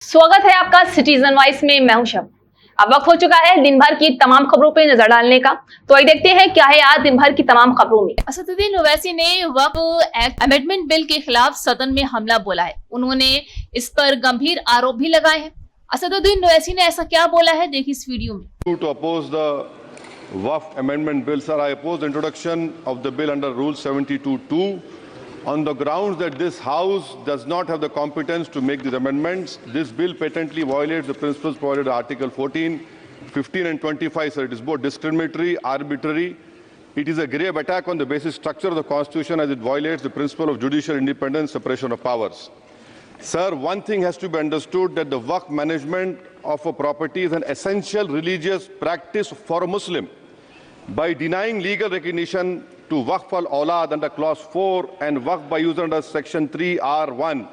स्वागत है आपका सिटीजन वॉइस में। मैं हूं शब। अब वक्त हो चुका है दिन भर की तमाम खबरों पे नजर डालने का, तो आइए देखते हैं क्या है आज दिन भर की तमाम खबरों में। असदुद्दीन ओवैसी ने वक्फ एक्ट अमेंडमेंट बिल के खिलाफ सदन में हमला बोला है। उन्होंने इस पर गंभीर आरोप भी लगाए हैं। असदुद्दीन ओवैसी ने ऐसा क्या बोला है, देखिए इस वीडियो में। To oppose the Waqf Amendment Bill, sir, I oppose the introduction of the bill under Rule 72(2) on the grounds that this House does not have the competence to make these amendments. This bill patently violates the principles provided in Article 14, 15 and 25, sir. It is both discriminatory, arbitrary. It is a grave attack on the basic structure of the Constitution as it violates the principle of judicial independence, separation of powers. Sir, one thing has to be understood, that the Waqf management of a property is an essential religious practice for a Muslim. By denying legal recognition to Waqf al-Awlad under Clause 4 and Waqf by user under Section 3(r)(1),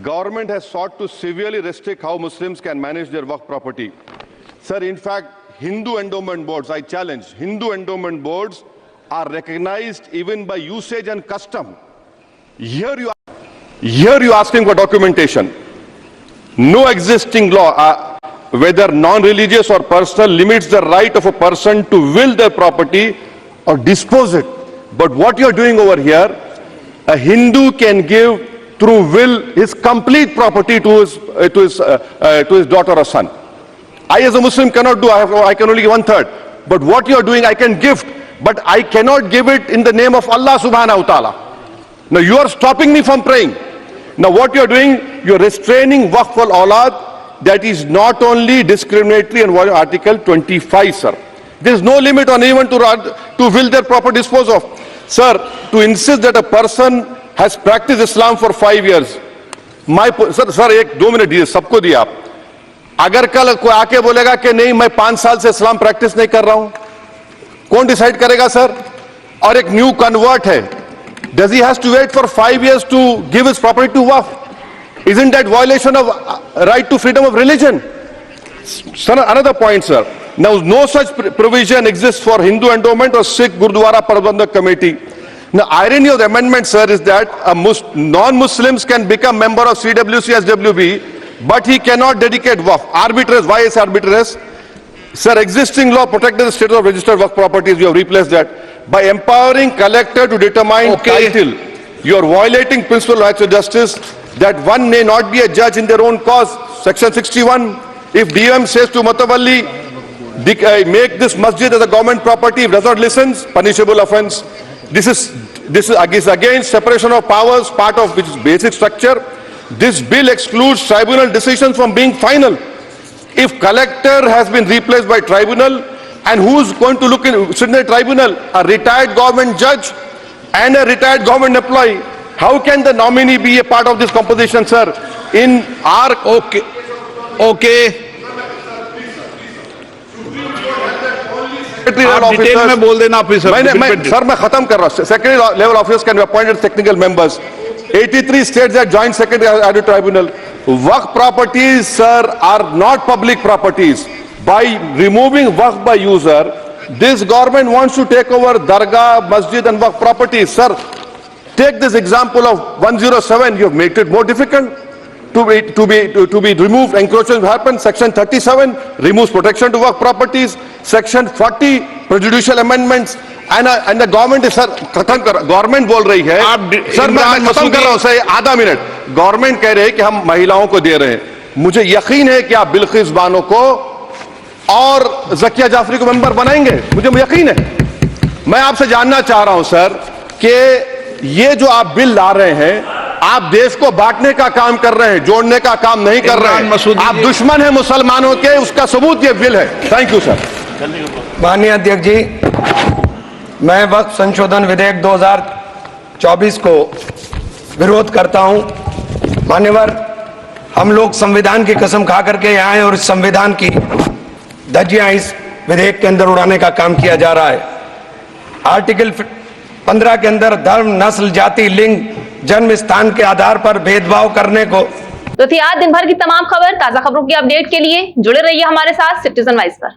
government has sought to severely restrict how Muslims can manage their Waqf property. Sir, in fact, Hindu endowment boards, I challenge, Hindu endowment boards are recognized even by usage and custom. Here you asking for documentation. No existing law, whether non-religious or personal, limits the right of a person to will their property or dispose it. But what you're doing over here, a Hindu can give through will his complete property to his daughter or son. I as a Muslim cannot do, I can only give 1/3. But what you're doing, I can gift, but I cannot give it in the name of Allah subhanahu wa ta'ala. Now you are stopping me from praying. Now what you're doing, you're restraining Waqf al-Awlad. That is not only discriminatory and violating Article 25, sir. There is no limit on anyone to will their property dispose of. Sir, to insist that a person has practiced Islam for 5 years, sir, एक 2 minute दिए, सबको दिया आप। अगर कल कोई आके बोलेगा कि नहीं मैं 5 साल से इस्लाम प्रैक्टिस नहीं कर रहा हूं, कौन डिसाइड करेगा सर? और एक न्यू कन्वर्ट है, does he has to wait for 5 years to give his property to Waqf? Isn't that violation of right to freedom of religion? Sir, another point, sir. Now, no such provision exists for Hindu endowment or Sikh Gurdwara Prabandhak Committee. Now, irony of the amendment, sir, is that non-Muslims can become member of CWC, SWB, but he cannot dedicate Waqf. Arbitrary. Why is arbitrary? Sir, existing law protected the status of registered Waqf properties. You have replaced that by empowering collector to determine title. You are violating principle of rights of justice, that one may not be a judge in their own cause. Section 61. If DOM says to Matawalli, make this masjid as a government property, if does not listen, punishable offense. This is against separation of powers, part of which is basic structure. This bill excludes tribunal decisions from being final. If collector has been replaced by tribunal, and who's going to sit in the tribunal? A retired government judge and a retired government employee. How can the nominee be a part of this composition, sir? In our okay आप detail में बोल देना officer. Sir मैं खत्म कर रहा हूं। Secretary level officers can be appointed technical members. 83 states that joint secretary at the tribunal. Waqf properties, sir, are not public properties. By removing Waqf by user, this government wants to take over dargah, masjid and Waqf properties. Sir, take this example of 107. You have made it more difficult to be removed. Encroachment happens. Section 37 removes protection to Waqf properties. Section 40 prejudicial amendments. And the government is, sir, खत्म कर, government बोल रही है, sir मैं खत्म कर रहा हूं सर, आधा मिनट। गवर्नमेंट कह रहे हैं कि हम महिलाओं को दे रहे हैं। मुझे यकीन है कि आप बिल्किस बानो को और ज़किया जाफरी को मेंबर बनाएंगे, मुझे यकीन है। मैं आपसे जानना चाह रहा हूं सर कि ये जो आप बिल ला रहे हैं, आप देश को बांटने का काम कर रहे हैं, जोड़ने का काम नहीं कर रहे हैं। आप दुश्मन हैं मुसलमानों के, उसका सबूत ये बिल है। Thank you sir. माननीय अध्यक्ष जी, मैं वक्फ संशोधन विधेयक 2024 को विरोध करता हूं। मान्यवर, हम लोग संविधान की कसम खा करके यहाँ आए और इस संविधान की धज्जियां इस विधेयक के अंदर उड़ाने का काम किया जा रहा है। आर्टिकल 15 के अंदर धर्म, नस्ल, जाति, लिंग, जन्म स्थान के आधार पर भेदभाव करने को। तो थी आज दिन भर की तमाम खबर। ताजा खबरों की अपडेट के लिए जुड़े रहिए हमारे साथ सिटीजन वॉइस पर।